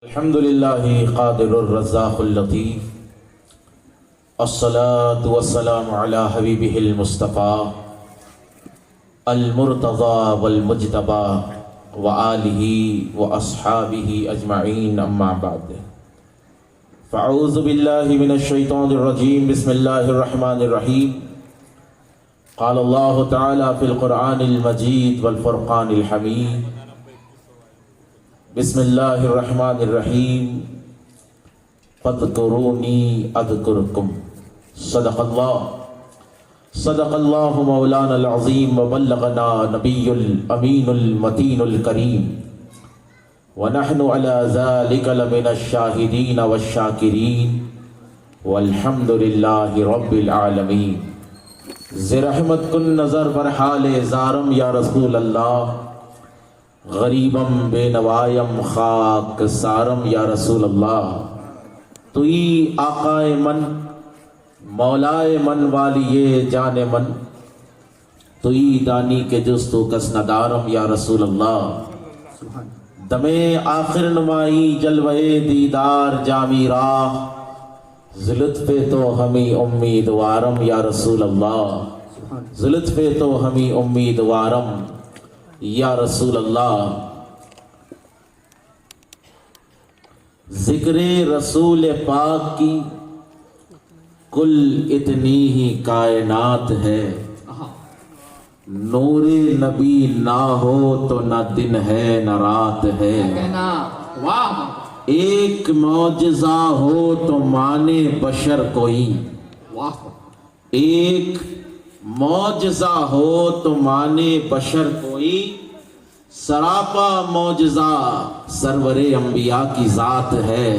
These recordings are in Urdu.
الحمد للہ قادر الرزاق اللطیف الصلاة والسلام علی حبیبہ المصطفیٰ المرتضی والمجتبی وآلہ واصحابہ اجمعین اما بعد فاعوذ باللہ من الشیطان الرجیم بسم اللہ الرحمن الرحیم قال اللہ تعالی فی القرآن المجید والفرقان الحمید بسم اللہ الرحمن الرحیم فاذکرونی اذکرکم صدق اللہ مولانا العظیم وبلغنا نبی الامین المتین الکریم ونحن علی ذلک لمن الشاہدین والشاکرین والحمد للہ رب العالمین زرحمت کن نظر بر حال زارم یا رسول اللہ غریبم بے نوائم خاک سارم یا رسول اللہ توئی آقائے من مولائے من والیے جان من توئی دانی کے جستو کس ندارم یا رسول اللہ دمے آخر نمائی جلوے دیدار جامی راہ زلطفے تو ہمیں امیدوارم یا رسول اللہ زلطفے تو ہمیں امیدوارم یا رسول اللہ ذکر رسول پاک کی کل اتنی ہی کائنات ہے نور نبی نہ ہو تو نہ دن ہے نہ رات ہے ایک معجزہ ہو تو مانے بشر کوئی ایک معجزہ ہو تو مانے بشر کوئی سراپا معجزہ سرور انبیاء کی ذات ہے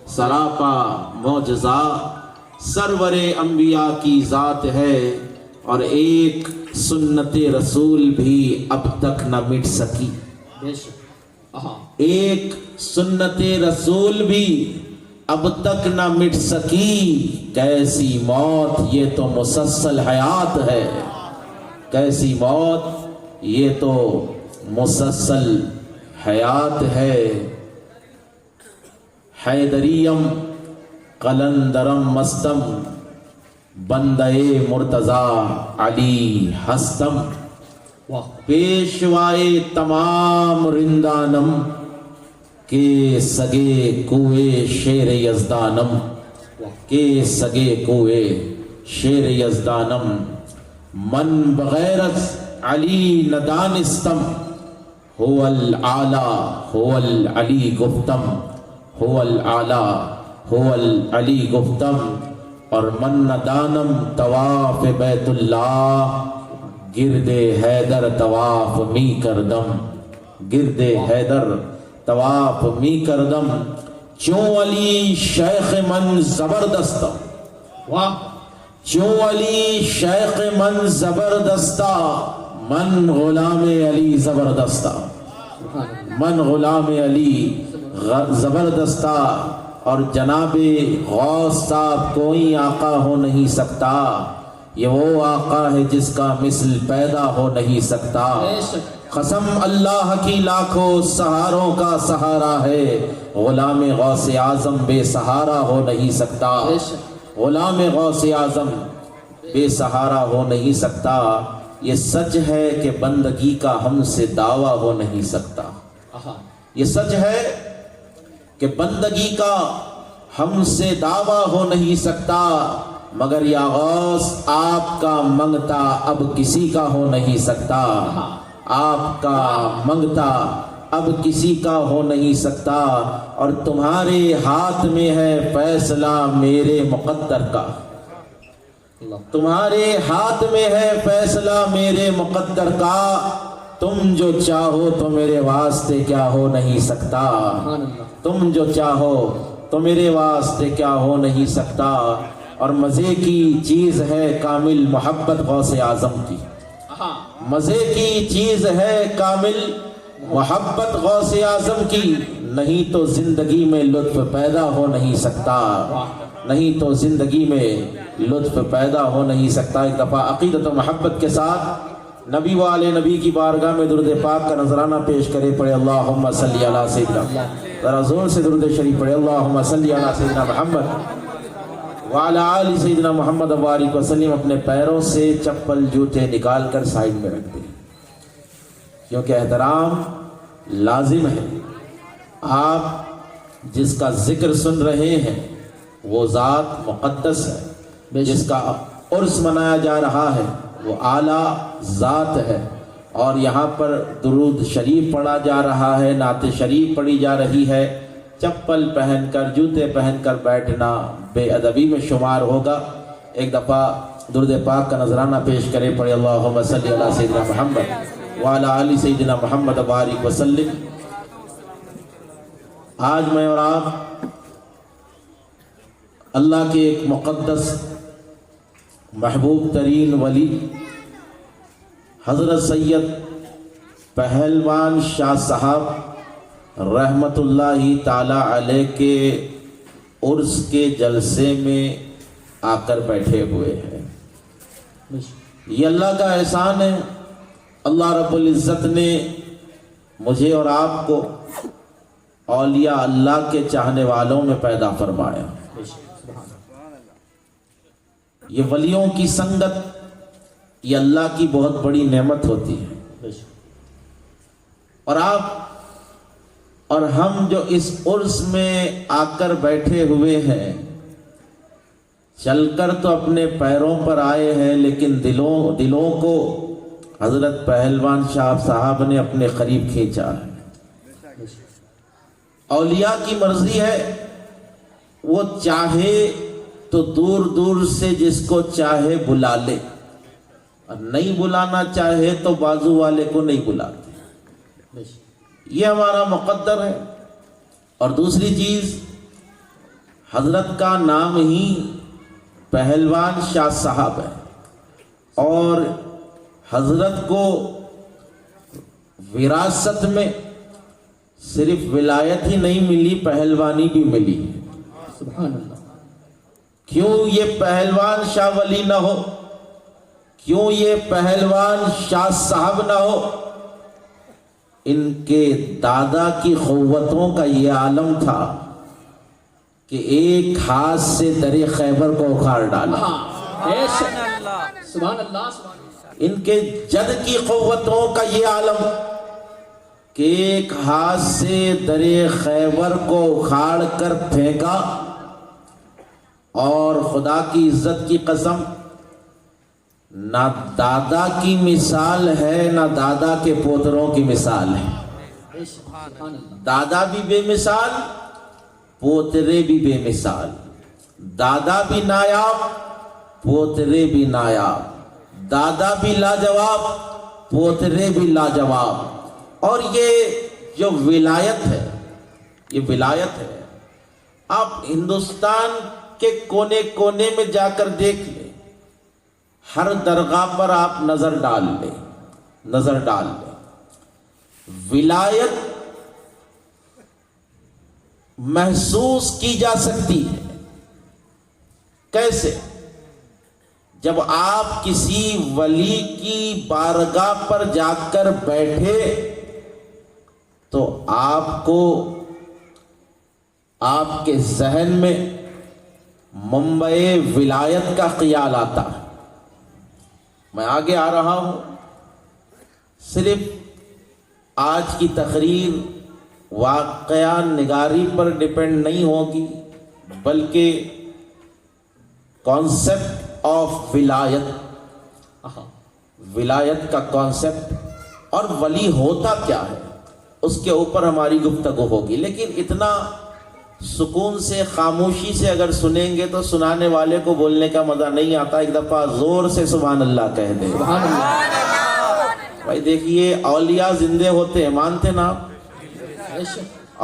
سراپا معجزہ سرور انبیاء کی ذات ہے اور ایک سنت رسول بھی اب تک نہ مٹ سکی ایک سنت رسول بھی اب تک نہ مٹ سکی کیسی موت یہ تو مسلسل حیات ہے کیسی موت یہ تو مسلسل حیات ہے حیدریم قلندرم مستم بندے مرتضی علی ہستم پیشوائے تمام رندانم کے سگے کوئے شیر یزدانم کے سگے کوئے شیر یزدانم من بغیرت علی ندانستم هو العالی هو العلی گفتم هو العالی هو العلی گفتم اور من ندانم طواف بیت اللہ گرد حیدر طواف می کردم گرد حیدر طواف می کردم چوں علی شیخ من زبردستم چوں علی شیخ من زبردستہ من غلام علی زبردستہ من غلام علی زبردستہ اور جناب غوث صاحب کوئی آقا ہو نہیں سکتا یہ وہ آقا ہے جس کا مثل پیدا ہو نہیں سکتا قسم اللہ کی لاکھوں سہاروں کا سہارا ہے غلام غوث اعظم بے سہارا ہو نہیں سکتا غلام غوث اعظم بے سہارا ہو نہیں سکتا یہ سچ ہے کہ بندگی کا ہم سے دعویٰ ہو نہیں سکتا یہ سچ ہے کہ بندگی کا ہم سے دعویٰ ہو نہیں سکتا مگر یا غوث آپ کا منگتا اب کسی کا ہو نہیں سکتا آپ کا منگتا اب کسی کا ہو نہیں سکتا اور تمہارے ہاتھ میں ہے فیصلہ میرے مقدر کا تمہارے ہاتھ میں ہے فیصلہ میرے مقدر کا تم جو چاہو تو میرے واسطے کیا ہو نہیں سکتا تم جو چاہو تو میرے واسطے کیا ہو نہیں سکتا اور مزے کی چیز ہے کامل محبت غوث اعظم کی مزے کی چیز ہے کامل محبت غوث اعظم کی نہیں تو زندگی میں لطف پیدا ہو نہیں سکتا نہیں تو زندگی میں لطف پیدا ہو نہیں سکتا ایک دفعہ عقیدت و محبت کے ساتھ نبی والے نبی کی بارگاہ میں درود پاک کا نذرانہ پیش کرے پڑے اللہم صلی علی سیدنا ذرا زور سے درود شریف پڑھے. اللہم صلی علی سیدنا محمد وعلی آل سیدنا محمد وبارک وسلم. اپنے پیروں سے چپل جوتے نکال کر سائڈ میں رکھ دیں کیونکہ احترام لازم ہے. آپ جس کا ذکر سن رہے ہیں وہ ذات مقدس ہے، جس کا عرس منایا جا رہا ہے وہ اعلیٰ ذات ہے، اور یہاں پر درود شریف پڑھا جا رہا ہے، نعت شریف پڑھی جا رہی ہے. چپل پہن کر جوتے پہن کر بیٹھنا بے ادبی میں شمار ہوگا. ایک دفعہ درود پاک کا نذرانہ پیش کرے پڑھے اللہم صلی علی سیدنا محمد وعلی آل سیدنا محمد وبارک وسلم. آج میں اور آپ اللہ کے ایک مقدس محبوب ترین ولی حضرت سید پہلوان شاہ صاحب رحمت اللہ تعالی علیہ کے عرس کے جلسے میں آ کر بیٹھے ہوئے ہیں. یہ اللہ کا احسان ہے. اللہ رب العزت نے مجھے اور آپ کو اولیاء اللہ کے چاہنے والوں میں پیدا فرمایا. یہ ولیوں کی سنگت یہ اللہ کی بہت بڑی نعمت ہوتی ہے. اور آپ اور ہم جو اس عرس میں آ کر بیٹھے ہوئے ہیں، چل کر تو اپنے پیروں پر آئے ہیں لیکن دلوں کو حضرت پہلوان شاہ صاحب نے اپنے قریب کھینچا ہے. اولیاء کی مرضی ہے، وہ چاہے تو دور دور سے جس کو چاہے بلا لے، اور نہیں بلانا چاہے تو بازو والے کو نہیں بلاتے. یہ ہمارا مقدر ہے. اور دوسری چیز، حضرت کا نام ہی پہلوان شاہ صاحب ہے، اور حضرت کو وراثت میں صرف ولایت ہی نہیں ملی، پہلوانی بھی ملی. سبحان اللہ. کیوں یہ پہلوان شاہ ولی نہ ہو؟ کیوں یہ پہلوان شاہ صاحب نہ ہو؟ ان کے دادا کی قوتوں کا یہ عالم تھا کہ ایک ہاتھ سے درے خیبر کو اکھاڑ ڈالا. سبحان اللہ. ان کے جد کی قوتوں کا یہ عالم کہ ایک ہاتھ سے درے خیبر کو اکھاڑ کر پھینکا، اور خدا کی عزت کی قسم نہ دادا کی مثال ہے نہ دادا کے پوتروں کی مثال ہے. دادا بھی بے مثال، پوترے بھی بے مثال. دادا بھی نایاب، پوترے بھی نایاب. دادا بھی لاجواب، پوترے بھی لاجواب. اور یہ جو ولایت ہے، یہ ولایت ہے. آپ ہندوستان کے کونے کونے میں جا کر دیکھ لیں، ہر درگاہ پر آپ نظر ڈال لیں. ولایت محسوس کی جا سکتی ہے. کیسے؟ جب آپ کسی ولی کی بارگاہ پر جا کر بیٹھے تو آپ کو آپ کے ذہن میں منبع ولایت کا خیال آتا ہے. میں آگے آ رہا ہوں. صرف آج کی تقریر واقعہ نگاری پر ڈیپینڈ نہیں ہوگی، بلکہ کانسیپٹ آف ولایت کا کانسیپٹ اور ولی ہوتا کیا ہے اس کے اوپر ہماری گفتگو ہوگی. لیکن اتنا سکون سے خاموشی سے اگر سنیں گے تو سنانے والے کو بولنے کا مزہ نہیں آتا. ایک دفعہ زور سے سبحان اللہ کہہ دیں. بھائی دیکھیے، اولیاء زندے ہوتے ہیں، مانتے نا آپ؟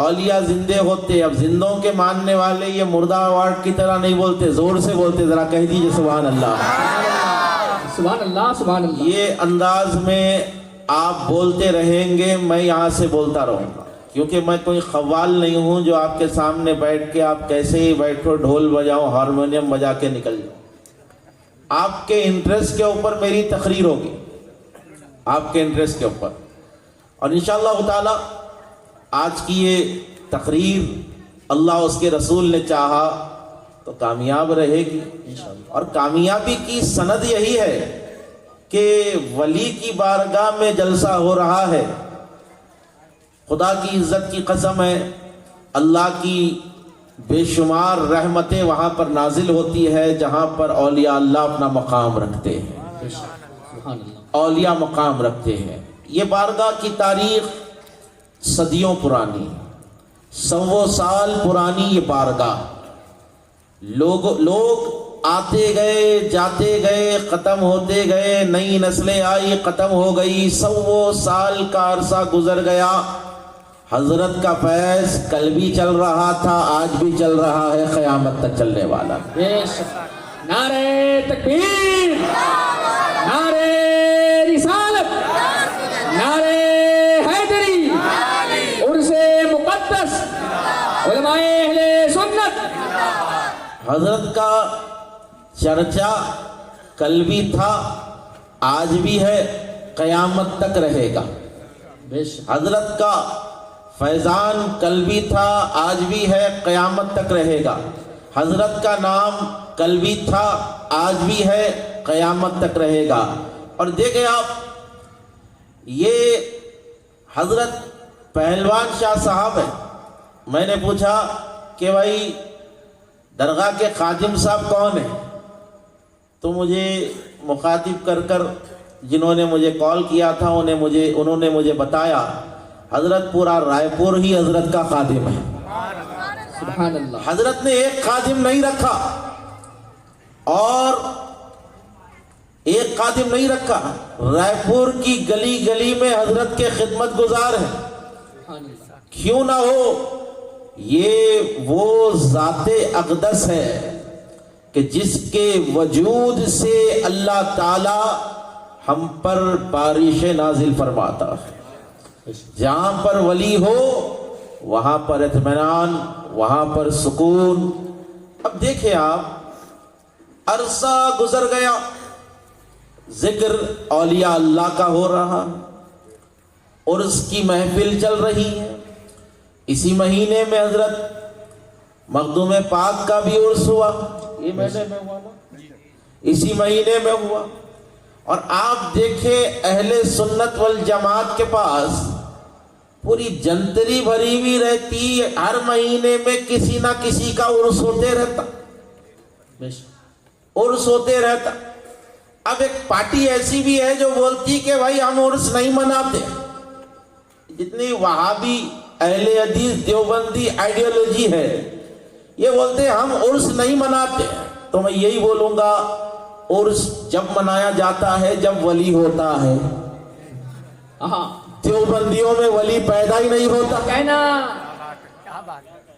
اولیاء زندے ہوتے. اب زندوں کے ماننے والے یہ مردہ آوارڈ کی طرح نہیں بولتے، زور سے بولتے. ذرا کہہ دیجئے سبحان اللہ. سبحان اللہ. سبحان اللہ. یہ انداز میں آپ بولتے رہیں گے، میں یہاں سے بولتا رہوں گا، کیونکہ میں کوئی قوال نہیں ہوں جو آپ کے سامنے بیٹھ کے آپ کیسے ہی بیٹھو، ڈھول بجاؤ، ہارمونیم بجا کے نکل جاؤ. آپ کے انٹرسٹ کے اوپر میری تقریر ہوگی، آپ کے انٹرسٹ کے اوپر. اور انشاءاللہ تعالی آج کی یہ تقریر اللہ اس کے رسول نے چاہا تو کامیاب رہے گی. اور کامیابی کی سند یہی ہے کہ ولی کی بارگاہ میں جلسہ ہو رہا ہے. خدا کی عزت کی قسم ہے، اللہ کی بے شمار رحمتیں وہاں پر نازل ہوتی ہے جہاں پر اولیاء اللہ اپنا مقام رکھتے ہیں. سبحان اللہ. اولیاء مقام رکھتے ہیں. یہ بارگاہ کی تاریخ صدیوں پرانی، سووں سال پرانی یہ بارگاہ. لوگ آتے گئے جاتے گئے ختم ہوتے گئے، نئی نسلیں آئی ختم ہو گئی، سووں سال کا عرصہ گزر گیا. حضرت کا فیض کل بھی چل رہا تھا، آج بھی چل رہا ہے، قیامت تک چلنے والا. بے شک. نعرہ تکبیر، نعرہ رسالت، نعرہ حیدری، عرس مقدس، علماء اہل سنت. حضرت کا چرچا کل بھی تھا، آج بھی ہے، قیامت تک رہے گا. بے شک. حضرت کا فیضان کل بھی تھا، آج بھی ہے، قیامت تک رہے گا. حضرت کا نام کل بھی تھا، آج بھی ہے، قیامت تک رہے گا. اور دیکھیں آپ، یہ حضرت پہلوان شاہ صاحب ہیں. میں نے پوچھا کہ بھائی درگاہ کے خادم صاحب کون ہیں؟ تو مجھے مخاطب کر جنہوں نے مجھے کال کیا تھا انہوں نے مجھے بتایا حضرت پورا رائے پور ہی حضرت کا خادم ہے. سبحان اللہ. حضرت نے ایک خادم نہیں رکھا، اور ایک خادم نہیں رکھا، رائے پور کی گلی گلی میں حضرت کے خدمت گزار ہیں. سبحان اللہ. کیوں نہ ہو، یہ وہ ذات اقدس ہے کہ جس کے وجود سے اللہ تعالی ہم پر بارش نازل فرماتا ہے. جہاں پر ولی ہو وہاں پر اطمینان، وہاں پر سکون. اب دیکھیں آپ، عرصہ گزر گیا، ذکر اولیاء اللہ کا ہو رہا، عرس کی محفل چل رہی ہے. اسی مہینے میں حضرت مخدوم پاک کا بھی عرس ہوا. یہ مہینے میں ہوا نا، اسی مہینے میں ہوا. اور آپ دیکھیں اہل سنت والجماعت کے پاس پوری جنتری بھری ہوئی رہتی، ہر مہینے میں کسی نہ کسی کا عرس ہوتے رہتا، عرس ہوتے رہتا. اب ایک پارٹی ایسی بھی ہے جو بولتی کہ بھائی ہم عرس نہیں مناتے. جتنی وہابی اہل حدیث دیوبندی آئیڈیالوجی ہے، یہ بولتے ہیں ہم عرس نہیں مناتے. تو میں یہی بولوں گا، عرس جب منایا جاتا ہے جب ولی ہوتا ہے. دیوبندیوں میں ولی پیدا ہی نہیں ہوتا. کہنا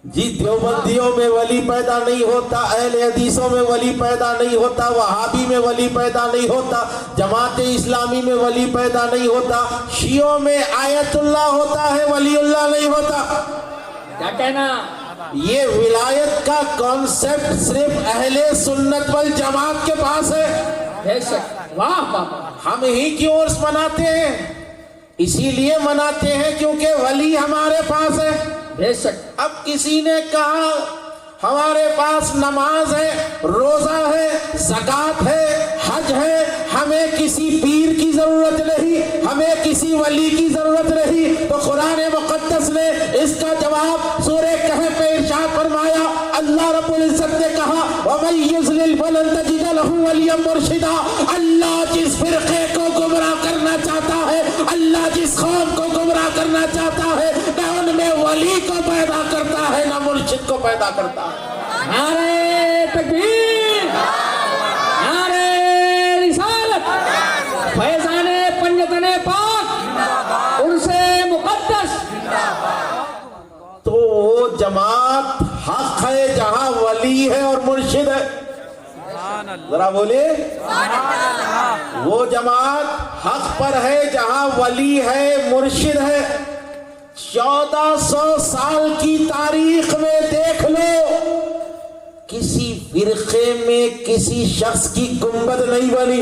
جی، دیوبندیوں میں ولی پیدا نہیں ہوتا، اہل حدیثوں میں ولی پیدا نہیں ہوتا، وہابی میں ولی پیدا نہیں ہوتا، جماعت اسلامی میں ولی پیدا نہیں ہوتا، شیعوں میں آیت اللہ ہوتا ہے، ولی اللہ نہیں ہوتا. کیا کہنا؟ یہ ولایت کا کانسیپٹ صرف اہل سنت والجماعت کے پاس ہے. بے شک. واہ بابا. ہم ہی کیوں عرس مناتے ہیں؟ اسی لیے مناتے ہیں کیونکہ ولی ہمارے پاس ہے. بے شک. اب کسی نے کہا ہمارے پاس نماز ہے، روزہ ہے، زکوٰۃ ہے، حج ہے، ہمیں کسی پیر کی ضرورت نہیں، ہمیں کسی ولی کی ضرورت نہیں. تو قرآن مقدس نے اس کا جواب سورہ کہف میں ارشاد فرمایا. اللہ رب العزت نے کہا وَمَن يُضْلِلْ فَلَن تَجِدَ لَهُ وَلِيًّا مُرْشِدًا. اللہ جس فرقے کو گمراہ کرنا چاہتا ہے، اللہ جس قوم کو گمراہ کرنا چاہتا ہے، نہ ان میں ولی کو پیدا کرتا ہے نہ مرشد کو پیدا کرتا ہے. نعرہ تکبیر، نعرہ رسالت، فیضان پنجتن پاک، عرس مقدس. تو وہ جماعت حق ہے جہاں ولی ہے اور مرشد ہے. ذرا بولے، وہ جماعت حق پر ہے جہاں ولی ہے، مرشد ہے. 1400 سال کی تاریخ میں دیکھ لو، کسی فرقے میں کسی شخص کی گنبد نہیں بنی.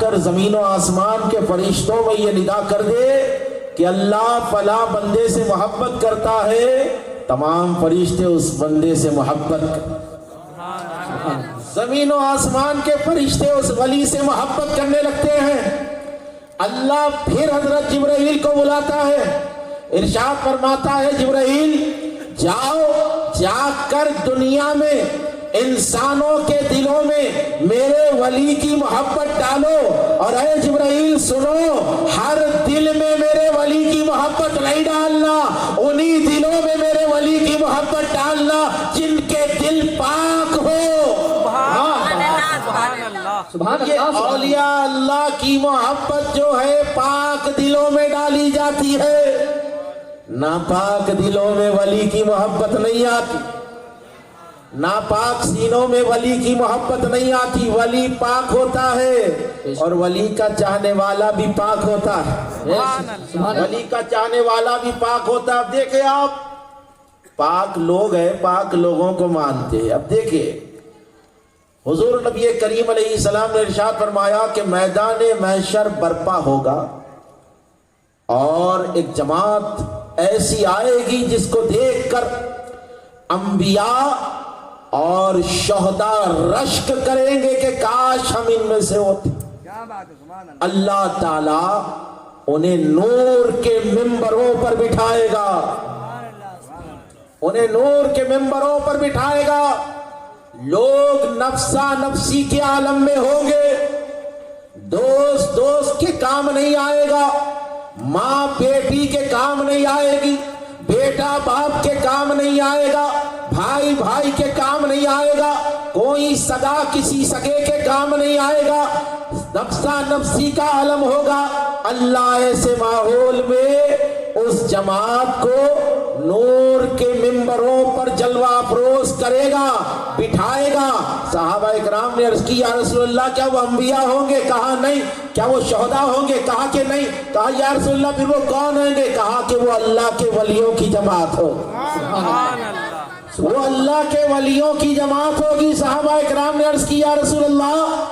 کر زمین و آسمان کے فرشتوں میں یہ ندا کر دے کہ اللہ فلاں بندے سے محبت کرتا ہے، تمام فرشتے اس بندے سے محبت زمین و آسمان کے فرشتے اس ولی سے محبت کرنے لگتے ہیں۔ اللہ پھر حضرت جبرائیل کو بلاتا ہے، ارشاد فرماتا ہے جبرائیل جاؤ، جا کر دنیا میں انسانوں کے دلوں میں میرے ولی کی محبت ڈالو، اور اے جبرائیل سنو، ہر دل میں میرے ولی کی محبت نہیں ڈالنا، انہی دلوں میں میرے ولی کی محبت ڈالنا جن کے دل پاک ہو۔ سبحان اللہ سبحان یہ اللہ اولیاء اللہ کی محبت جو ہے پاک دلوں میں ڈالی جاتی ہے، ناپاک دلوں میں ولی کی محبت نہیں آتی، ناپاک سینوں میں ولی کی محبت نہیں آتی۔ ولی پاک ہوتا ہے اور ولی کا چاہنے والا بھی پاک ہوتا ہے، سبحان ولی کا چاہنے والا بھی پاک ہوتا ہے۔ اب دیکھیں آپ، پاک لوگ ہیں، پاک لوگوں کو مانتے ہیں۔ اب دیکھیں حضور نبی کریم علیہ السلام نے ارشاد فرمایا کہ میدان محشر برپا ہوگا اور ایک جماعت ایسی آئے گی جس کو دیکھ کر انبیاء اور شہداء رشک کریں گے کہ کاش ہم ان میں سے ہوتے۔ اللہ تعالیٰ انہیں نور کے ممبروں پر بٹھائے گا، انہیں نور کے ممبروں پر بٹھائے گا۔ لوگ نفسا نفسی کے عالم میں ہوں گے، دوست دوست کے کام نہیں آئے گا، ماں بیٹی کے کام نہیں آئے گی، بیٹا باپ کے کام نہیں آئے گا، بھائی بھائی کے کام نہیں آئے گا، کوئی سگا کسی سگے کے کام نہیں آئے گا، نفسا نفسی کا عالم ہوگا۔ اللہ ایسے ماحول میں اس جماعت کو نور کے ممبروں پر جلوہ افروز کرے گا، بٹھائے گا۔ صحابہ اکرام نے عرض کی یا رسول اللہ کیا وہ انبیاء ہوں گے؟ کہا نہیں۔ کیا وہ شہداء ہوں گے؟ کہا کہ نہیں۔ کہا یا رسول اللہ پھر وہ کون ہوں گے؟ کہا کہ وہ اللہ کے ولیوں کی جماعت ہو، سبحان اللہ وہ اللہ کے ولیوں کی جماعت ہوگی۔ صحابہ اکرام نے عرض کی یا رسول اللہ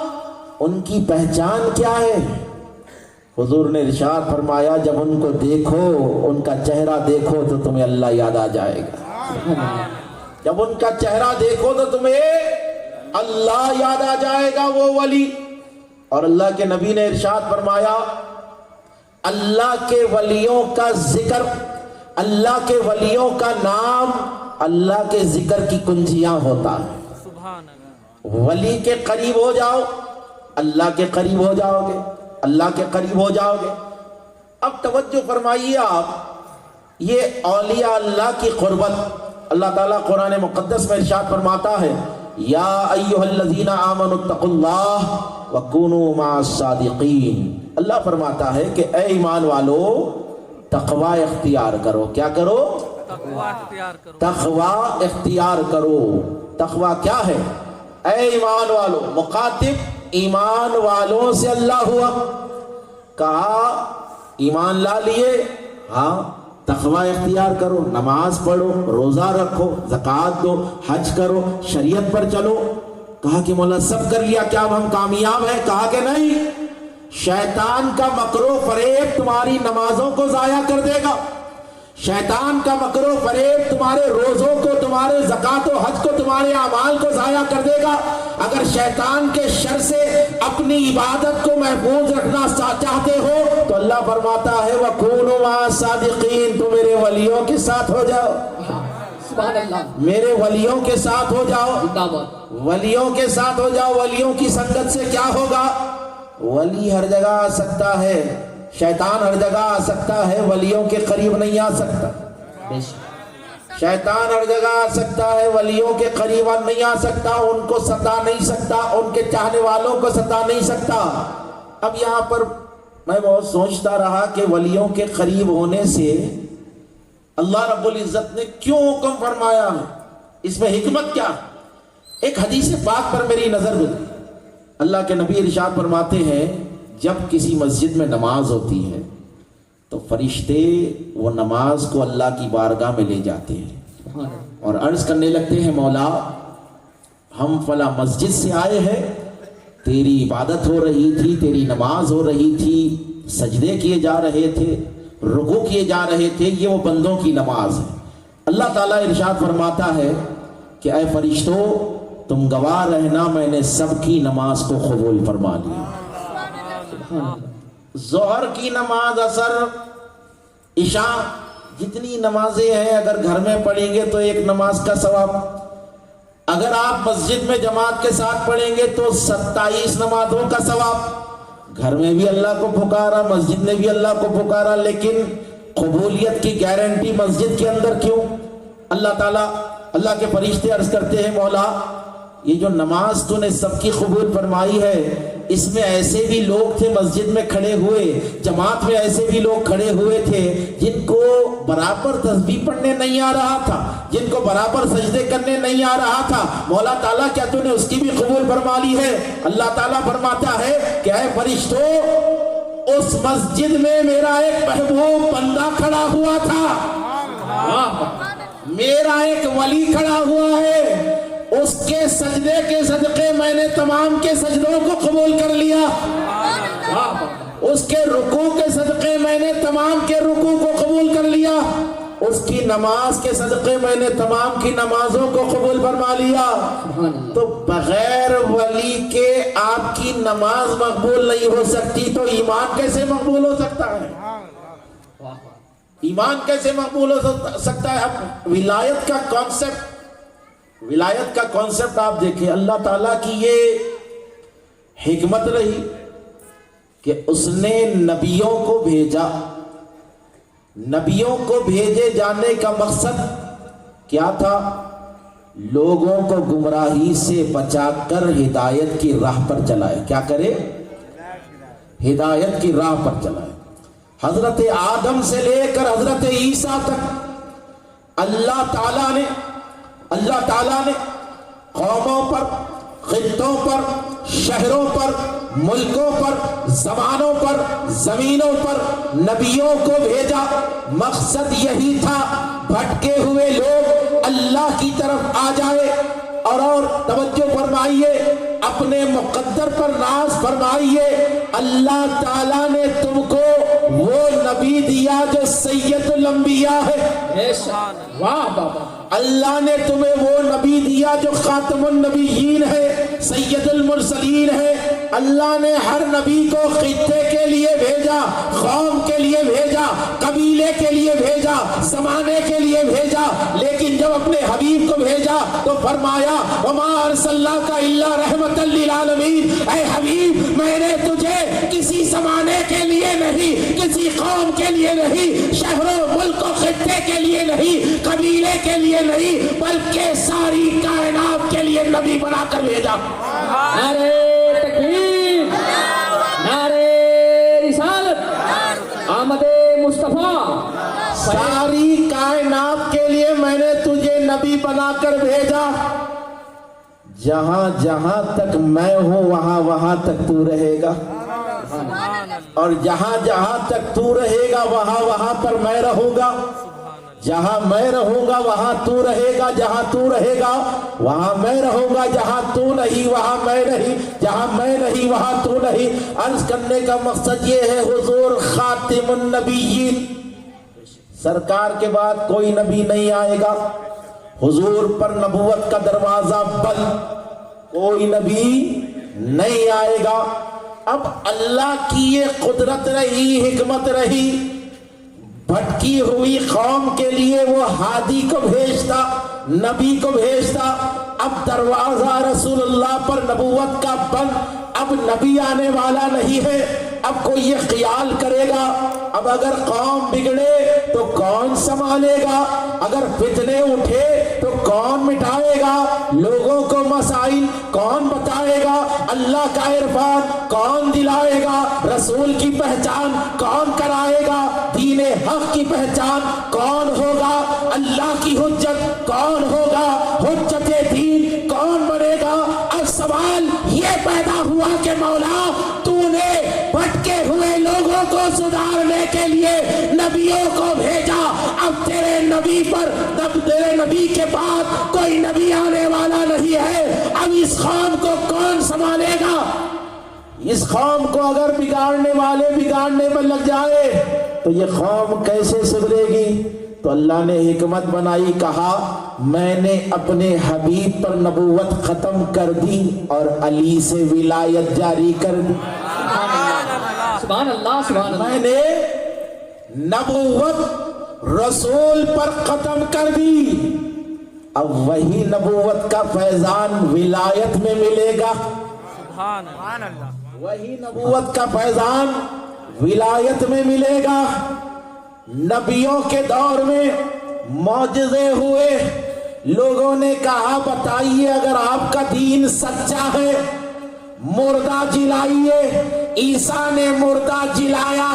ان کی پہچان کیا ہے؟ حضور نے ارشاد فرمایا جب ان کو دیکھو، ان کا چہرہ دیکھو تو تمہیں اللہ یاد آ جائے گا، جب ان کا چہرہ دیکھو تو تمہیں اللہ یاد آ جائے گا، وہ ولی۔ اور اللہ کے نبی نے ارشاد فرمایا اللہ کے ولیوں کا ذکر، اللہ کے ولیوں کا نام اللہ کے ذکر کی کنجیاں ہوتا ہے۔ سبحان اللہ ولی کے قریب ہو جاؤ، اللہ کے قریب ہو جاؤ گے، اللہ کے قریب ہو جاؤ گے۔ اب توجہ فرمائیے آپ، یہ اولیاء اللہ کی قربت اللہ تعالیٰ قرآن مقدس میں ارشاد فرماتا ہے یا ایھا الذین آمنوا اتقوا اللہ وکونوا مع الصادقین۔ اللہ فرماتا ہے کہ اے ایمان والو تقوی اختیار کرو۔ کیا کرو؟ تقوی اختیار کرو۔ تقوی اختیار کرو۔ تقوی کیا ہے؟ اے ایمان والو، مخاطب ایمان والوں سے اللہ ہوا، کہا ایمان لا لیے، ہاں تقوی اختیار کرو، نماز پڑھو، روزہ رکھو، زکوٰۃ دو، حج کرو، شریعت پر چلو۔ کہا کہ مولا سب کر لیا، کیا ہم کامیاب ہیں؟ کہا کہ نہیں، شیطان کا مکر و فریب تمہاری نمازوں کو ضائع کر دے گا، شیطان کا مکر و فریب تمہارے روزوں کو، تمہارے زکوٰۃ و حج کو، تمہارے اعمال کو ضائع کر دے گا۔ اگر شیطان کے شر سے اپنی عبادت کو محفوظ رکھنا چاہتے ہو تو اللہ فرماتا ہے وَكُونُوا مَعَ الصَّادِقِينَ، تو میرے ولیوں کے ساتھ ہو جاؤ، سبحان اللہ، میرے ولیوں کے ساتھ ہو جاؤ، زندہ باد، ولیوں کے ساتھ ہو جاؤ۔ ولیوں کی سنگت سے کیا ہوگا؟ ولی ہر جگہ آ سکتا ہے، شیطان ہر جگہ آ سکتا ہے، ولیوں کے قریب نہیں آ سکتا۔ بے شک، شیطان ہر جگہ آ سکتا ہے، ولیوں کے قریب نہیں آ سکتا، ان کو ستا نہیں سکتا، ان کے چاہنے والوں کو ستا نہیں سکتا۔ اب یہاں پر میں بہت سوچتا رہا کہ ولیوں کے قریب ہونے سے اللہ رب العزت نے کیوں حکم فرمایا ہے، اس میں حکمت کیا؟ ایک حدیث پاک پر میری نظر گزری۔ اللہ کے نبی ارشاد فرماتے ہیں جب کسی مسجد میں نماز ہوتی ہے تو فرشتے وہ نماز کو اللہ کی بارگاہ میں لے جاتے ہیں سبحان اللہ، اور عرض کرنے لگتے ہیں مولا ہم فلاں مسجد سے آئے ہیں تیری عبادت ہو رہی تھی، تیری نماز ہو رہی تھی، سجدے کیے جا رہے تھے، رکوع کیے جا رہے تھے، یہ وہ بندوں کی نماز ہے۔ اللہ تعالیٰ ارشاد فرماتا ہے کہ اے فرشتوں تم گواہ رہنا میں نے سب کی نماز کو قبول فرما لیا۔ ظہر کی نماز، عصر، عشاء، جتنی نمازیں ہیں اگر گھر میں پڑھیں گے تو ایک نماز کا ثواب، اگر آپ مسجد میں جماعت کے ساتھ پڑھیں گے تو 27 نمازوں کا ثواب۔ گھر میں بھی اللہ کو پکارا، مسجد میں بھی اللہ کو پکارا، لیکن قبولیت کی گارنٹی مسجد کے اندر کیوں؟ اللہ تعالیٰ، اللہ کے فرشتے عرض کرتے ہیں مولا یہ جو نماز تو نے سب کی قبول فرمائی ہے، اس میں ایسے بھی لوگ تھے مسجد میں کھڑے ہوئے، جماعت میں ایسے بھی لوگ کھڑے ہوئے تھے جن کو برابر تسبیح پڑھنے نہیں آ رہا تھا، جن کو برابر سجدے کرنے نہیں آ رہا تھا، مولا تعالیٰ کیا تو نے اس کی بھی قبول فرما لی ہے؟ اللہ تعالیٰ فرماتا ہے کہ اے فرشتوں اس مسجد میں میرا ایک محبوب بندہ کھڑا ہوا تھا، میرا ایک ولی کھڑا ہوا ہے، اس کے سجدے کے صدقے میں نے تمام کے سجدوں کو قبول کر لیا، اس کے رکوع کے صدقے میں نے تمام کے رکوع کو قبول کر لیا، اس کی نماز کے صدقے میں نے تمام کی نمازوں کو قبول فرما لیا۔ تو بغیر ولی کے آپ کی نماز مقبول نہیں ہو سکتی، تو ایمان کیسے مقبول ہو سکتا ہے؟ ایمان کیسے مقبول ہو سکتا ہے؟ اب ولایت کا کانسیپٹ آپ دیکھیں، اللہ تعالیٰ کی یہ حکمت رہی کہ اس نے نبیوں کو بھیجا۔ نبیوں کو بھیجے جانے کا مقصد کیا تھا؟ لوگوں کو گمراہی سے بچا کر ہدایت کی راہ پر چلائے۔ کیا کرے؟ ہدایت کی راہ پر چلائے۔ حضرت آدم سے لے کر حضرت عیسیٰ تک اللہ تعالیٰ نے قوموں پر، خطوں پر، شہروں پر، ملکوں پر، زمانوں پر، زمینوں پر نبیوں کو بھیجا۔ مقصد یہی تھا بھٹکے ہوئے لوگ اللہ کی طرف آ جائے۔ اور توجہ فرمائیے، اپنے مقدر پر ناز فرمائیے، اللہ تعالیٰ نے تم کو وہ نبی دیا جو سید الانبیاء ہے۔ واہ بابا، اللہ نے تمہیں وہ نبی دیا جو خاتم النبیین ہے، سید المرسلین ہے۔ اللہ نے ہر نبی کو خطے کے لیے بھیجا، قوم کے لیے بھیجا، قبیلے کے لیے بھیجا، زمانے کے لیے بھیجا، لیکن جب اپنے حبیب کو بھیجا تو فرمایا وما ارسلناک الا رحمۃ للعالمین، اے حبیب میں نے تجھے کسی زمانے کے لیے نہیں، کسی قوم کے لیے نہیں، شہر و ملک و خطے کے لیے نہیں، قبیلے کے لیے نہیں، بلکہ ساری کائنات کے لیے نبی بنا کر بھیجا۔ نعرہ تکبیر، نعرہ رسالت، آمد مصطفیٰ، ساری کائنات کے لیے میں نے تجھے نبی بنا کر بھیجا۔ جہاں جہاں تک میں ہوں وہاں وہاں تک تو رہے گا، اور جہاں جہاں تک تو رہے گا وہاں وہاں پر میں رہوں گا۔ جہاں میں رہوں گا وہاں تو رہے گا، جہاں تو رہے گا وہاں میں رہوں گا، جہاں تو نہیں وہاں میں نہیں، جہاں میں نہیں وہاں تو نہیں۔ عرض کرنے کا مقصد یہ ہے حضور خاتم النبیین، سرکار کے بعد کوئی نبی نہیں آئے گا، حضور پر نبوت کا دروازہ بند، کوئی نبی نہیں آئے گا۔ اب اللہ کی یہ قدرت رہی، حکمت رہی، بھٹکی ہوئی قوم کے لیے وہ ہادی کو بھیجتا، نبی کو بھیجتا۔ اب دروازہ رسول اللہ پر نبوت کا بند، اب نبی آنے والا نہیں ہے۔ اب کوئی یہ خیال کرے گا اب اگر قوم بگڑے تو کون سنبھالے گا، اگر فتنے اٹھے تو کون مٹائے گا، لوگوں کو مسائل کون بتائے گا، اللہ کا عرفان کون دلائے گا، رسول کی پہچان کون کرائے گا، دین حق کی پہچان کون ہوگا، اللہ کی حجت کون ہوگا، حجت دین کون بنے گا۔ اب سوال یہ پیدا ہوا کہ مولا تو نے بھٹکے ہوئے لوگوں کو سدھارنے کے لیے نبیوں کو بھیجا، اب تیرے نبی کے بعد کوئی نبی آنے والا نہیں ہے، اب اس قوم کو کون سنبھالے گا؟ اس قوم کو اگر بگاڑنے والے بگاڑنے پر لگ جائے تو یہ قوم کیسے سدھرے گی؟ تو اللہ نے حکمت بنائی، کہا میں نے اپنے حبیب پر نبوت ختم کر دی اور علی سے ولایت جاری کر دی۔ سبحان اللہ سبحان اللہ۔ میں نے نبوت رسول پر ختم کر دی، اب وہی نبوت کا فیضان ولایت میں ملے گا۔ سبحان اللہ۔ وہی نبوت کا فیضان ولایت میں ملے گا۔ نبیوں کے دور میں معجزے ہوئے، لوگوں نے کہا بتائیے اگر آپ کا دین سچا ہے مردہ جلائیے۔ عیسیٰ نے مردہ جلایا،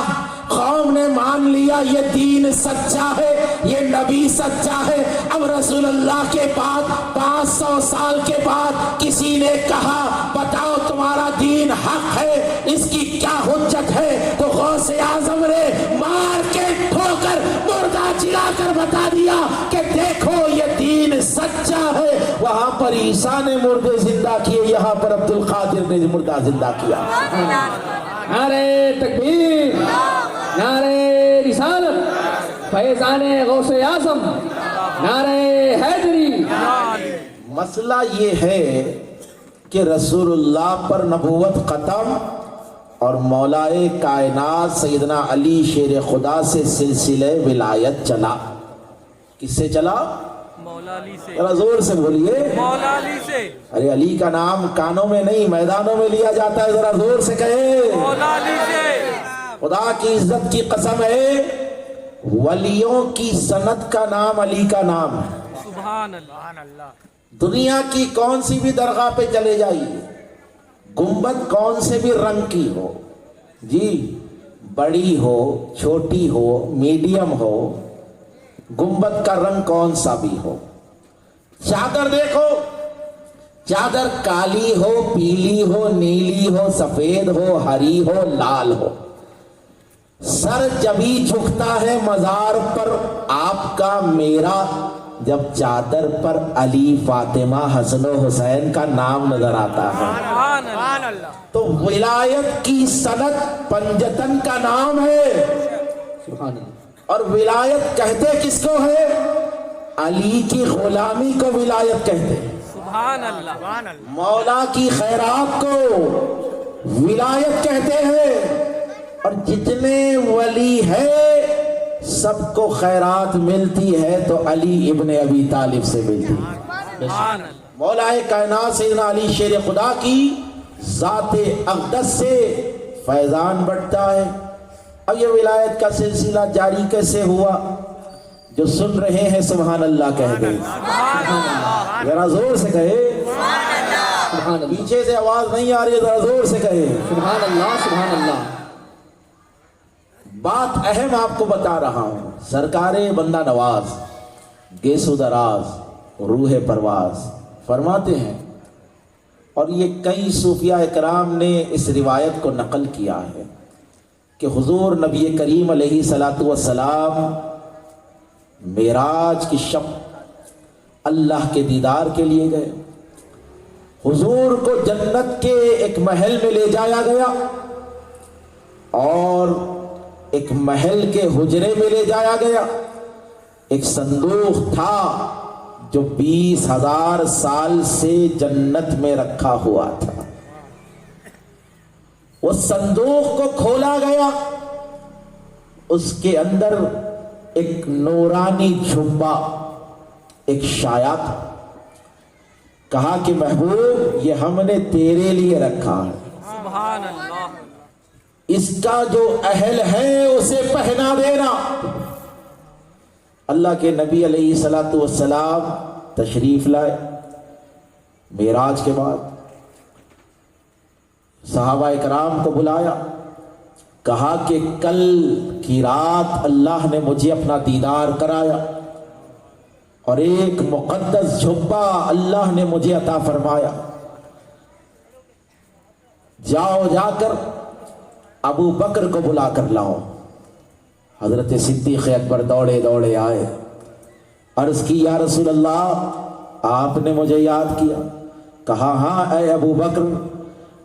قوم نے مان لیا یہ دین سچا ہے، یہ نبی سچا ہے۔ اب رسول اللہ کے بعد 500 سال کے بعد کسی نے کہا بتاؤ تمہارا دین حق ہے، اس کی کیا حجت ہے؟ تو غوث اعظم نے مار کے ٹھوکر مردہ جلا کر بتا دیا کہ دیکھو یہ دین سچا ہے۔ وہاں پر عیسیٰ نے مردے زندہ کیے، یہاں پر عبد القادر نے مردہ زندہ کیا۔ نعرے تکبیر، نعرے رسالت، فیضان غوث اعظم، نعرے حیدری۔ مسئلہ یہ ہے کہ رسول اللہ پر نبوت ختم اور مولائے کائنات سیدنا علی شیر خدا سے سلسلہ ولایت چلا۔ کس سے چلا؟ مولا علی سے۔ ذرا زور سے بولیے۔ مولا علی سے۔ ارے علی کا نام کانوں میں نہیں میدانوں میں لیا جاتا ہے، ذرا زور سے کہے۔ مولا علی سے۔ خدا کی عزت کی قسم ہے، ولیوں کی سند کا نام علی کا نام ہے۔ سبحان اللہ۔ دنیا کی کون سی بھی درگاہ پہ چلے جائیے، گنبد کون سے بھی رنگ کی ہو جی، بڑی ہو چھوٹی ہو میڈیم ہو، گنبد کا رنگ کون سا بھی ہو، چادر دیکھو، چادر کالی ہو پیلی ہو نیلی ہو سفید ہو ہری ہو لال ہو، سر جبھی جھکتا ہے مزار پر آپ کا میرا جب چادر پر علی فاطمہ حسن و حسین کا نام نظر آتا ہے۔ سبحان اللہ۔ تو ولایت کی سند پنجتن کا نام ہے، سبحان اللہ۔ اور ولایت کہتے کس کو ہے؟ علی کی غلامی کو ولایت کہتے ہیں، سبحان اللہ۔ مولا کی خیرات کو ولایت کہتے ہیں۔ اور جتنے ولی ہے سب کو خیرات ملتی ہے تو علی ابن ابی طالب سے ملتی ہے۔ سبحان اللہ۔ مولا کائنات سیدنا علی شیر خدا کی ذات اقدس سے فیضان بڑھتا ہے۔ اب یہ ولایت کا سلسلہ جاری کیسے ہوا؟ جو سن رہے ہیں سبحان اللہ کہہ دیں، ذرا زور سے کہے۔ سبحان اللہ، پیچھے سے آواز نہیں آ رہی ہے، ذرا زور سے کہے۔ سبحان اللہ، سبحان اللہ۔ بات اہم آپ کو بتا رہا ہوں، سرکار بندہ نواز گیسو دراز روح پرواز فرماتے ہیں، اور یہ کئی صوفیاء اکرام نے اس روایت کو نقل کیا ہے کہ حضور نبی کریم علیہ الصلوۃ والسلام معراج کی شب اللہ کے دیدار کے لیے گئے۔ حضور کو جنت کے ایک محل میں لے جایا گیا اور ایک محل کے حجرے میں لے جایا گیا۔ ایک صندوق تھا جو 20,000 سال سے جنت میں رکھا ہوا تھا۔ اس صندوق کو کھولا گیا، اس کے اندر ایک نورانی جھبا ایک شایا تھا۔ کہا کہ محبوب یہ ہم نے تیرے لیے رکھا ہے، سبحان اللہ۔ اس کا جو اہل ہے اسے پہنا دینا۔ اللہ کے نبی علیہ الصلوۃ والسلام تشریف لائے معراج کے بعد، صحابہ اکرام کو بلایا، کہا کہ کل کی رات اللہ نے مجھے اپنا دیدار کرایا اور ایک مقدس جھبا اللہ نے مجھے عطا فرمایا، جاؤ جا کر ابو بکر کو بلا کر لاؤ۔ حضرت صدیق اکبر دوڑے دوڑے آئے، عرض کی یا رسول اللہ آپ نے مجھے یاد کیا؟ کہا ہاں اے ابو بکر،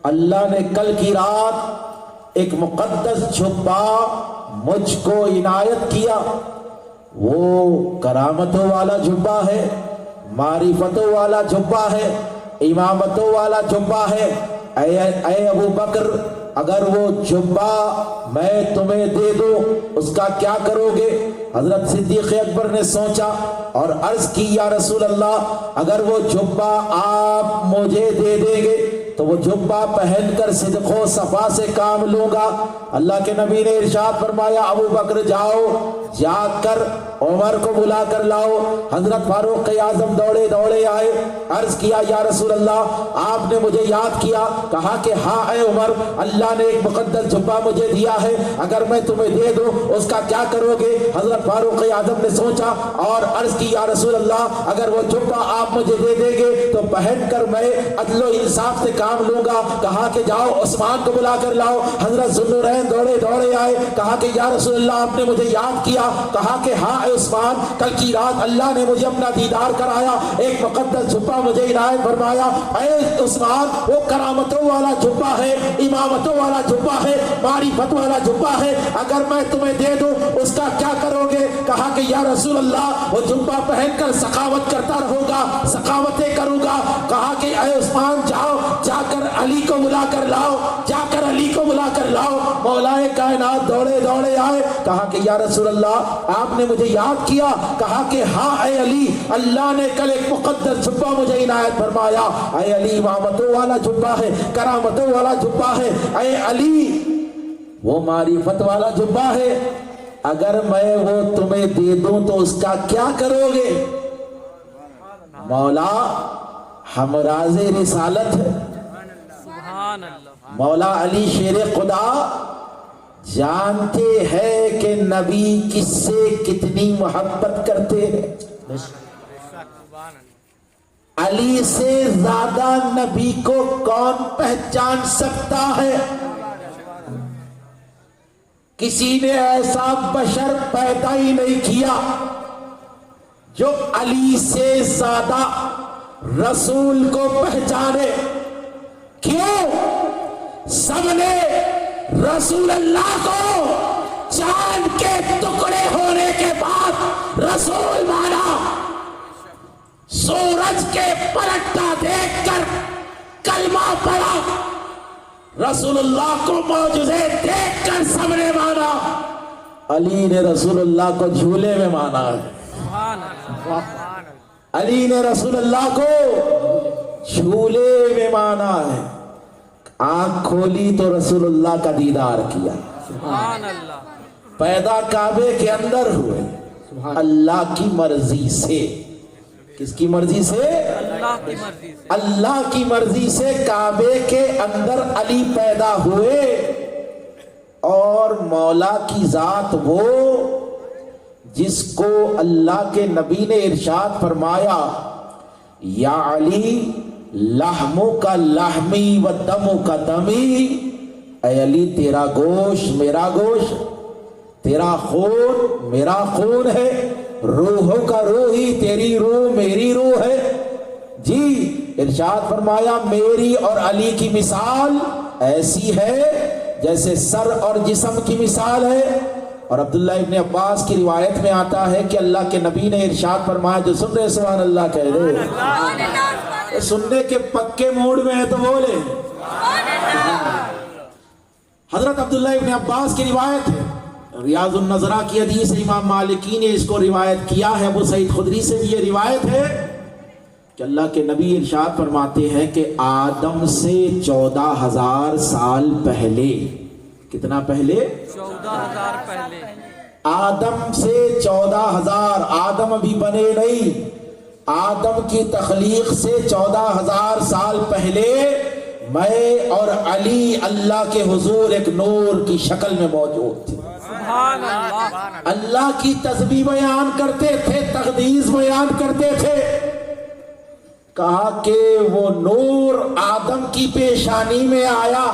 اللہ نے کل کی رات ایک مقدس جھبا مجھ کو عنایت کیا، وہ کرامتوں والا جھبا ہے، معرفتوں والا جھبا ہے، امامتوں والا جھبا ہے۔ اے ابو بکر، اگر وہ جھبا میں تمہیں دے دوں اس کا کیا کرو گے؟ حضرت صدیق اکبر نے سوچا اور عرض کی یا رسول اللہ، اگر وہ جھبا آپ مجھے دے دیں گے تو وہ جھبا پہن کر صدق و صفا سے کام لوں گا۔ اللہ کے نبی نے ارشاد فرمایا ابو بکر جاؤ، جا کر عمر کو بلا کر لاؤ۔ حضرت فاروق اعظم دوڑے دوڑے آئے، عرض کیا یا رسول اللہ آپ نے مجھے یاد کیا؟ کہا کہ ہاں اے عمر، اللہ نے ایک مقدس جھبا مجھے دیا ہے، اگر میں تمہیں دے دوں اس کا کیا کرو گے؟ حضرت فاروق اعظم نے سوچا اور عرض کی یا رسول اللہ اگر وہ جھبا آپ مجھے دے دیں گے تو پہن کر میں عدل و انصاف سے کام لوں گا۔ کہا کہ جاؤ عثمان کو بلا کر لاؤ۔ حضرت ذوالنورین دوڑے دوڑے آئے، کہا کہ یا رسول اللہ آپ نے مجھے یاد کیا؟ کہا کہ ہاں اے عثمان، کل کی رات اللہ نے مجھے اپنا دیدار کرایا، ایک مقدس جھبا مجھے عنایت فرمایا۔ اے عثمان، وہ کرامتوں والا جھبا ہے، امامتوں والا جھبا ہے، معرفت والا جھبا ہے، اگر میں تمہیں دے دوں اس کا کیا کرو گے؟ کہا کہ یا رسول اللہ وہ جھبا پہن کر سخاوت کرتا رہوں گا، سخاوتیں کروں گا۔ کہا کہ اے عثمان جاؤ، جا کر علی کو بلا کر لاؤ، جا کر علی کو بلا کر لاؤ۔ مولا کائنات دوڑے دوڑے آئے، کہا کہ یا رسول اللہ آپ نے مجھے یاد کیا؟ کہا کہ ہاں اے علی، اللہ نے کل ایک مقدس جھبا مجھے عنایت فرمایا۔ اے علی، امامتوں والا جھبا ہے، کرامتوں والا جھبا ہے۔ اے علی، وہ معرفت والا جھبا ہے، اگر میں وہ تمہیں دے دوں تو اس کا کیا کرو گے؟ مولا ہم راز رسالت ہے، سبحان اللہ، مولا علی شیر خدا جانتے ہیں کہ نبی کس سے کتنی محبت کرتے ہیں۔ سبحان اللہ، علی سے زیادہ نبی کو کون پہچان سکتا ہے؟ کسی نے ایسا بشر پیدا ہی نہیں کیا جو علی سے زیادہ رسول کو پہچانے۔ کیوں؟ سب نے رسول اللہ کو چاند کے ٹکڑے ہونے کے بعد رسول مانا، سورج کے پلٹنا دیکھ کر کلمہ پڑھا، رسول اللہ کو معجزے دیکھ کر سب نے مانا۔ علی نے رسول اللہ کو جھولے میں مانا ہے، سبحان اللہ، سبحان اللہ، علی نے رسول اللہ کو جھولے میں مانا ہے۔ آنکھ کھولی تو رسول اللہ کا دیدار کیا، سبحان اللہ، پیدا کعبے کے اندر ہوئے اللہ کی مرضی سے۔ کس کی مرضی سے؟ اللہ کی مرضی سے، اللہ کی مرضی سے کعبے کے اندر علی پیدا ہوئے، اور مولا کی ذات وہ جس کو اللہ کے نبی نے ارشاد فرمایا یا علی لحموں کا لحمی و دموں کا دمی، اے علی تیرا گوشت میرا گوشت، تیرا خون میرا خون ہے، روحوں کا روحی تیری روح میری روح ہے۔ جی ارشاد فرمایا میری اور علی کی مثال ایسی ہے جیسے سر اور جسم کی مثال ہے۔ اور عبداللہ ابن عباس کی روایت میں آتا ہے کہ اللہ کے نبی نے ارشاد فرمایا، جو سن رہے سبحان اللہ کہہ دے، سننے کے پکے موڈ میں ہے تو بولے۔ حضرت عبداللہ ابن عباس کی روایت ہے، ریاض النظرہ کی حدیث، امام مالکی نے اس کو روایت کیا ہے، ابو سعید خدری سے بھی یہ روایت ہے کہ اللہ کے نبی ارشاد فرماتے ہیں کہ آدم سے 14,000 سال پہلے، کتنا پہلے؟ 14,000 پہلے، آدم سے 14,000، آدم ابھی بنے نہیں، آدم کی تخلیق سے 14,000 سال پہلے میں اور علی اللہ کے حضور ایک نور کی شکل میں موجود تھے۔ سبحان اللہ، اللہ کی تسبیح بیان کرتے تھے، تقدیس بیان کرتے تھے۔ کہا کہ وہ نور آدم کی پیشانی میں آیا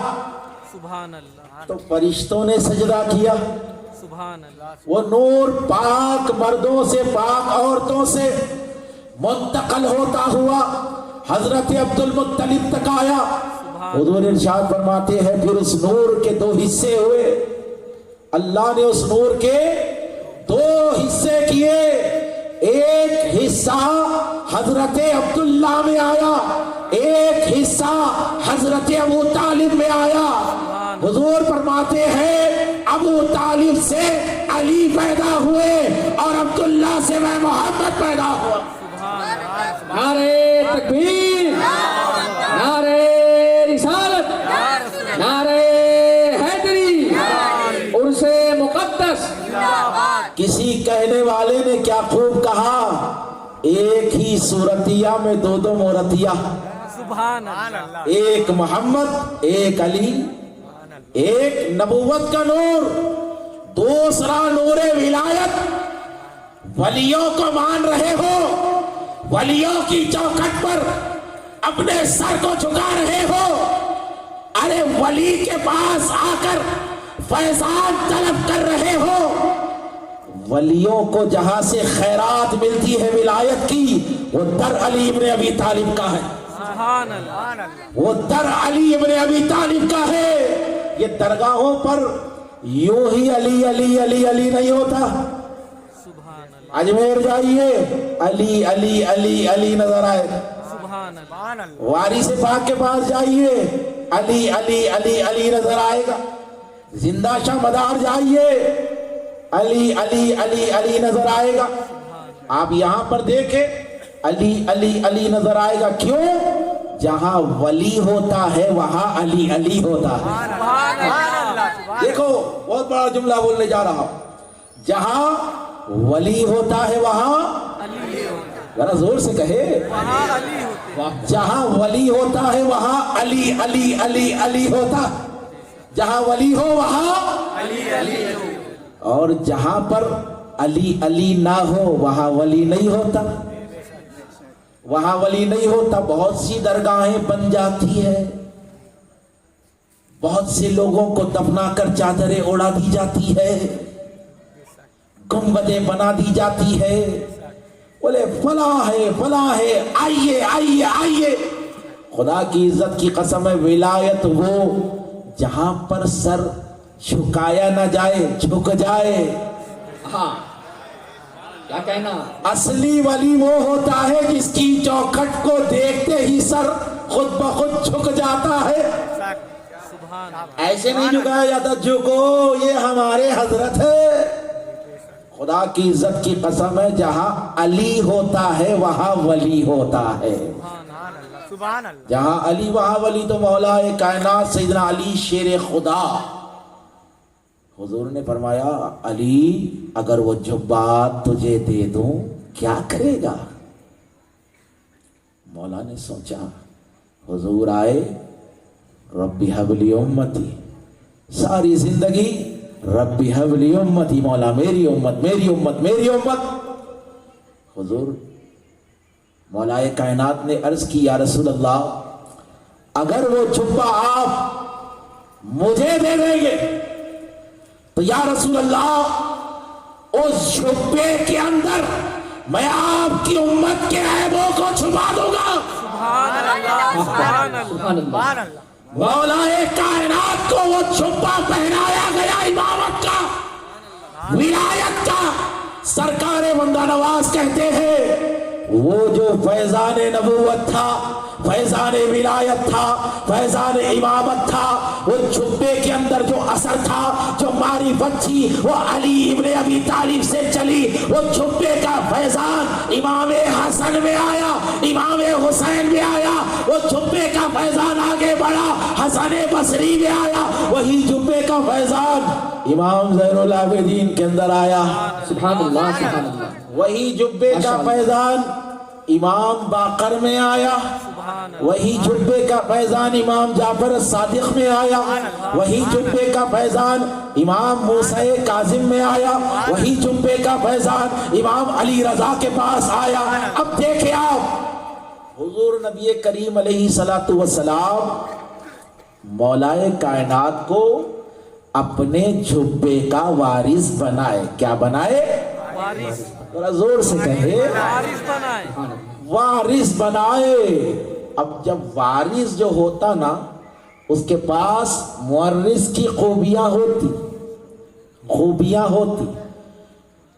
سبحان اللہ، تو فرشتوں نے سجدہ کیا۔ سبحان اللہ، وہ نور پاک مردوں سے پاک عورتوں سے منتقل ہوتا ہوا حضرت عبد المطلب تک آیا. حضور ارشاد فرماتے ہیں پھر اس نور کے دو حصے ہوئے. اللہ نے اس نور کے دو حصے کیے. ایک حصہ حضرت عبداللہ میں آیا, ایک حصہ حضرت ابو طالب میں آیا. حضور فرماتے ہیں ابو طالب سے علی پیدا ہوئے اور عبداللہ سے میں محمد پیدا ہوا. نعرے تکبیر, نعرے رسالت, نعرے حیدری, عرس مقدس. کسی کہنے والے نے کیا خوب کہا, ایک ہی صورتیہ میں دو دو مورتیہ, سبحان اللہ. ایک محمد ایک علی, ایک نبوت کا نور, دوسرا نور ولایت. ولیوں کو مان رہے ہو, ولیوں کی چوکھٹ پر اپنے سر کو جھکا رہے ہو. ارے ولی کے پاس آ کر فیضان طلب کر رہے ہو. ولیوں کو جہاں سے خیرات ملتی ہے ولایت کی, وہ در علی ابن ابی طالب کا ہے. سبحان اللہ. وہ در علی ابن ابی طالب کا ہے. یہ درگاہوں پر یوں ہی علی علی علی علی نہیں ہوتا. سبحان اللہ. اجمیر جائیے علی علی علی علی نظر آئے. سبحان اللہ. وارث پاک کے پاس جائیے علی علی علی علی نظر آئے گا. زندہ شاہ مدار جائیے علی علی علی علی نظر آئے گا. آپ یہاں پر دیکھیں علی علی علی نظر آئے گا. کیوں؟ جہاں ولی ہوتا ہے وہاں علی علی ہوتا ہے. دیکھو بہت بڑا جملہ بولنے جا رہا ہوں. جہاں ولی ہوتا ہے وہاں ذرا زور سے کہے, جہاں ولی ہوتا ہے وہاں علی علی علی علی ہوتا. جہاں ولی ہو وہاں علی علی, اور جہاں پر علی علی نہ ہو وہاں ولی نہیں ہوتا. وہاں ولی نہیں ہوتا. بہت سی درگاہیں بن جاتی ہے, بہت سے لوگوں کو دفنا کر چادریں اڑا دی جاتی ہے, گنبدیں بنا دی جاتی ہے. بولے فلاں ہے فلاں ہے, آئیے آئیے آئیے. خدا کی عزت کی قسم ہے ولایت وہ جہاں پر سر جھکایا نہ جائے, جھک جائے. ہاں کیا کہنا, اصلی ولی وہ ہوتا ہے جس کی چوکھٹ کو دیکھتے ہی سر خود بخود جھک جاتا ہے. ایسے نہیں جھکایا جاتا جھکو یہ ہمارے حضرت ہے. خدا کی عزت کی قسم ہے جہاں علی ہوتا ہے وہاں ولی ہوتا ہے. جہاں علی وہاں ولی. تو مولا کائنات سیدنا علی شیر خدا, حضور نے فرمایا علی اگر وہ جبات تجھے دے دوں کیا کرے گا؟ مولا نے سوچا. حضور آئے ربی حبلی امتی, ساری زندگی ربی حبلی امتی, مولا میری امت میری امت میری امت. حضور مولا کائنات نے عرض کی یا رسول اللہ اگر وہ جبہ آپ مجھے دے دیں گے تو یا رسول اللہ اس جبے کے اندر میں آپ کی امت کے عیبوں کو چھپا دوں گا. سبحان اللہ. سبحان اللہ. سبحان اللہ. مولا کائنات کو وہ جبہ پہنایا گیا امامت کا, ولایت کا. سرکار بندہ نواز کہتے ہیں وہ جو فیضان نبوت تھا, فیضان ولایت تھا, فیضان امامت تھا, وہ جبے کے اندر جو اثر تھا, جو معرفت تھی وہ علی ابن ابی طالب سے چلی. وہ جبے کا فیضان امام حسن میں آیا, امام حسین میں آیا. وہ جبے کا فیضان آگے بڑھا حسن بصری میں آیا. وہی جبے کا فیضان امام زین العابدین کے اندر آیا. سبحان اللہ. سبحان اللہ. وہی جبے کا فیضان امام باقر میں آیا. وہی جبے کا فیضان امام جعفر صادق میں آیا. وہی جبے کا فیضان امام موسیٰ کاظم میں آیا. وہی جبے کا فیضان امام علی رضا کے پاس آیا. اب دیکھیں آپ حضور نبی کریم علیہ الصلوۃ والسلام مولا کائنات کو اپنے جبے کا وارث بنائے. کیا بنائے؟ وارث. ذرا زور سے کہے وارث بنائے. وارث بنائے. اب جب وارث جو ہوتا نا اس کے پاس مورث کی خوبیاں ہوتی.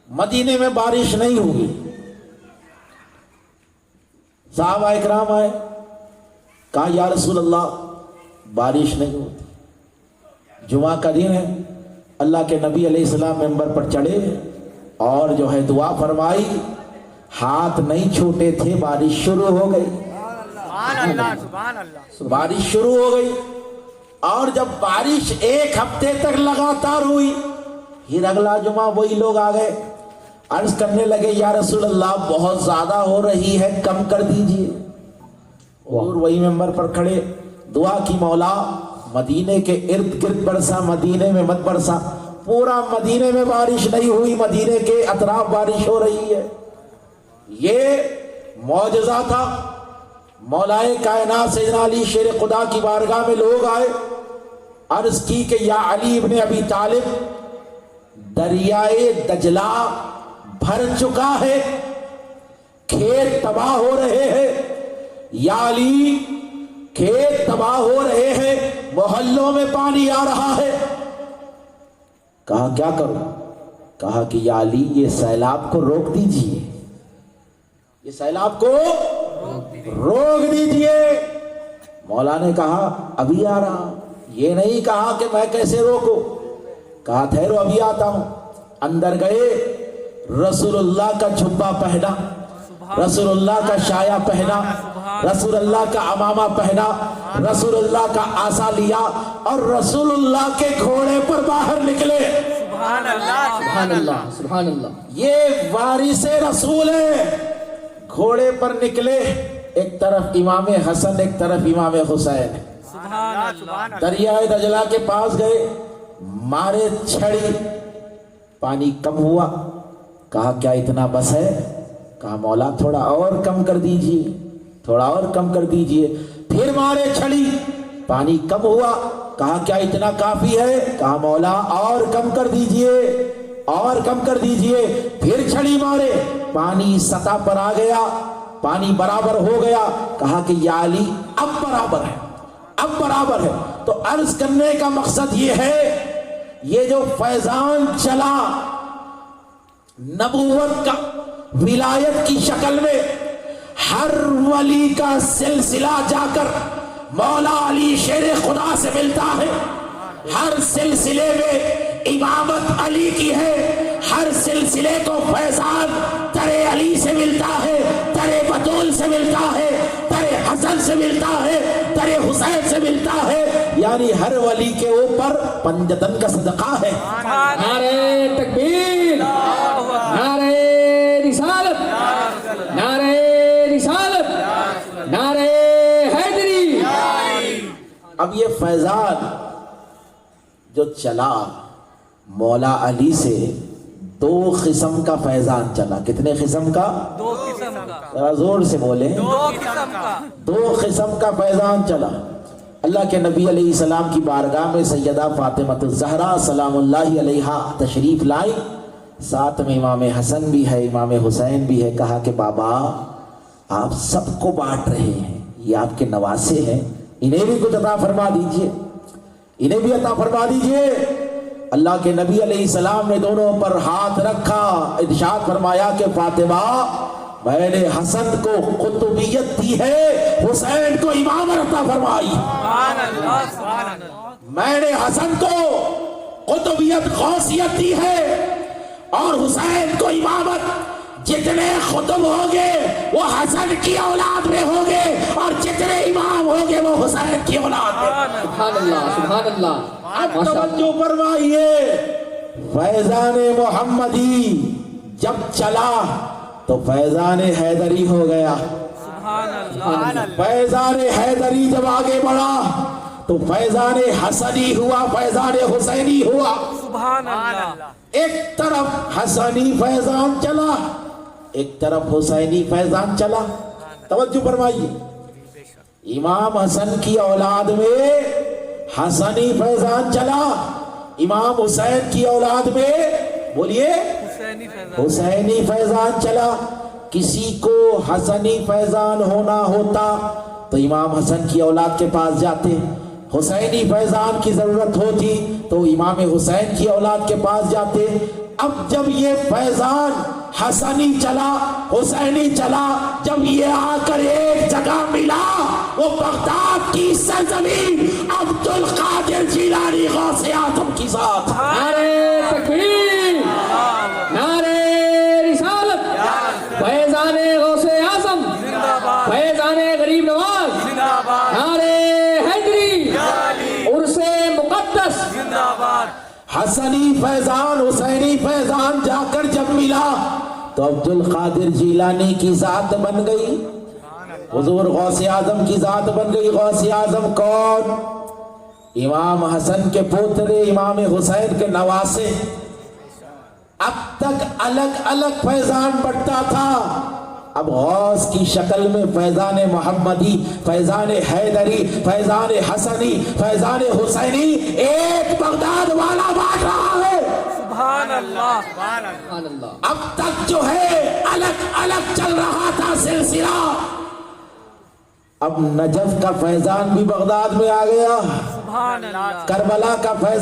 مدینے میں بارش نہیں ہوئی. صحابہ اکرام آئے, کہا یا رسول اللہ بارش نہیں ہوتی. جمعہ کا دن ہے, اللہ کے نبی علیہ السلام ممبر پر چڑھے اور جو ہے دعا فرمائی. ہاتھ نہیں چھوٹے تھے, بارش شروع ہو گئی. بارش شروع ہو گئی. اور جب بارش ایک ہفتے تک لگاتار ہوئی, پھر اگلا جمعہ وہی لوگ آ گئے, عرض کرنے لگے یا رسول اللہ بہت زیادہ ہو رہی ہے, کم کر دیجئے. اور وہی ممبر پر کھڑے دعا کی, مولا مدینے کے ارد گرد برسا, مدینے میں مت برسا. پورا مدینے میں بارش نہیں ہوئی, مدینے کے اطراف بارش ہو رہی ہے. یہ معجزہ تھا. مولائے کائنات سیدنا علی شیر خدا کی بارگاہ میں لوگ آئے, عرض کی کہ یا علی ابن ابی طالب, دریائے دجلہ بھر چکا ہے, کھیت تباہ ہو رہے ہیں. یا علی کھیت تباہ ہو رہے ہیں, محلوں میں پانی آ رہا ہے. کہا کیا کروں؟ کہا کہ یا علی یہ سیلاب کو روک دیجئے, یہ سیلاب کو روک دیجئے. مولا نے کہا ابھی آ رہا. یہ نہیں کہا کہ میں کیسے روکوں, کہا ٹھہرو ابھی آتا ہوں. اندر گئے, رسول اللہ کا جھبا پہنا, رسول اللہ کا شایا پہنا, رسول اللہ کا عمامہ پہنا, رسول اللہ کا عصا لیا اور رسول اللہ کے گھوڑے پر باہر نکلے. سبحان اللہ سبحان اللہ سبحان اللہ. یہ وارث رسول ہے. گھوڑے پر نکلے, ایک طرف امام حسن ایک طرف امام حسین. سبحان اللہ. دریائے دجلہ کے پاس گئے, مارے چھڑی, پانی کم ہوا. کہا کیا اتنا بس ہے؟ کہا مولا تھوڑا اور کم کر دیجئے, تھوڑا اور کم کر دیجئے. پھر مارے چھڑی, پانی کم ہوا. کہا کیا اتنا کافی ہے؟ کہا مولا اور کم کر دیجئے, اور کم کر دیجئے. پھر چھڑی مارے, پانی سطح پر آ گیا, پانی برابر ہو گیا. کہا کہ یا علی اب برابر ہے, اب برابر ہے. تو عرض کرنے کا مقصد یہ ہے, یہ جو فیضان چلا نبوت کا, ولایت کی شکل میں, ہر ولی کا سلسلہ جا کر مولا علی شیر خدا سے ملتا ہے. ہر سلسلے میں امامت علی کی ہے, ہر سلسلے کو فیضان ترے علی سے ملتا ہے, ترے بطول سے ملتا ہے, ترے حسن سے ملتا ہے, ترے حسین سے ملتا ہے. یعنی ہر ولی کے اوپر پنجتن کا صدقہ ہے. نعرے تکبیر, نعرے رسالت, نعرے رسالت, نعرے حیدری. اب یہ فیضان جو چلا مولا علی سے, دو قسم کا فیضان چلا. کتنے قسم کا؟ دو قسم کا. ذرا زور سے بولیں. دو قسم کا. دو قسم کا فیضان چلا. اللہ کے نبی علیہ السلام کی بارگاہ میں سیدہ فاطمہ الزہرا سلام اللہ علیہا تشریف لائی. ساتھ میں امام حسن بھی ہے, امام حسین بھی ہے. کہا کہ بابا آپ سب کو بانٹ رہے ہیں, یہ آپ کے نواسے ہیں, انہیں بھی کچھ عطا فرما دیجئے, انہیں بھی عطا فرما دیجئے. اللہ کے نبی علیہ السلام نے دونوں پر ہاتھ رکھا, ارشاد فرمایا کہ فاطمہ میں نے حسن کو قطبیت دی ہے, حسین کو امامت عطا فرمائی. سبحان اللہ سبحان اللہ. میں نے حسن کو قطبیت غوثیت دی ہے اور حسین کو امامت. جتنے خطب ہوگے وہ حسن کی اولاد میں ہوگے اور جتنے امام ہوگے وہ حسین کی اولاد میں. سبحان اللہ سبحان اللہ. اب توجہ فرمائیے, فیضان محمدی جب چلا تو فیضان حیدری ہو گیا. سبحان اللہ. فیضان حیدری جب آگے بڑھا تو فیضان حسنی ہوا, فیضان حسینی ہوا. سبحان اللہ. ایک طرف حسنی فیضان چلا, ایک طرف حسینی فیضان چلا. توجہ فرمائیے, امام حسن کی اولاد میں حسنی فیضان چلا, امام حسین کی اولاد میں بولیے حسینی فیضان. حسینی فیضان چلا. کسی کو حسنی فیضان ہونا ہوتا, تو امام حسن کی اولاد کے پاس جاتے، حسینی فیضان کی ضرورت ہوتی تو امام حسین کی اولاد کے پاس جاتے۔ اب جب یہ فیضان حسنی چلا، حسینی چلا، جب یہ آ کر ایک جگہ ملا، وہ بغداد کی سرزمین عبد القادر جیلانی غوث اعظم کی ذات۔ نعرے تکبیر، نعرے رسالت، فیضان غوث اعظم، فیضان غریب نواز، نعرے حیدری، عرس مقدس، حسنی فیضان حسینی فیضان جا کر جب ملا تو عبد القادر جیلانی کی ذات بن گئی، حضور غوث اعظم کی ذات بن گئی۔ غوث اعظم کون؟ امام حسن کے پوترے، امام حسین کے نواسے۔ اب تک الگ الگ فیضان بٹتا تھا، اب غوث کی شکل میں فیضان محمدی، فیضان حیدری، فیضان حسنی، فیضان حسینی ایک بغداد والا بانٹ رہا ہے۔ سبحان اللہ، سبحان اللہ۔ اب تک جو ہے الگ الگ چل رہا تھا سلسلہ، اب نجف کا فیضان بھی بغداد میں آ گیا، سبحان اللہ۔ کربلا کا فیضان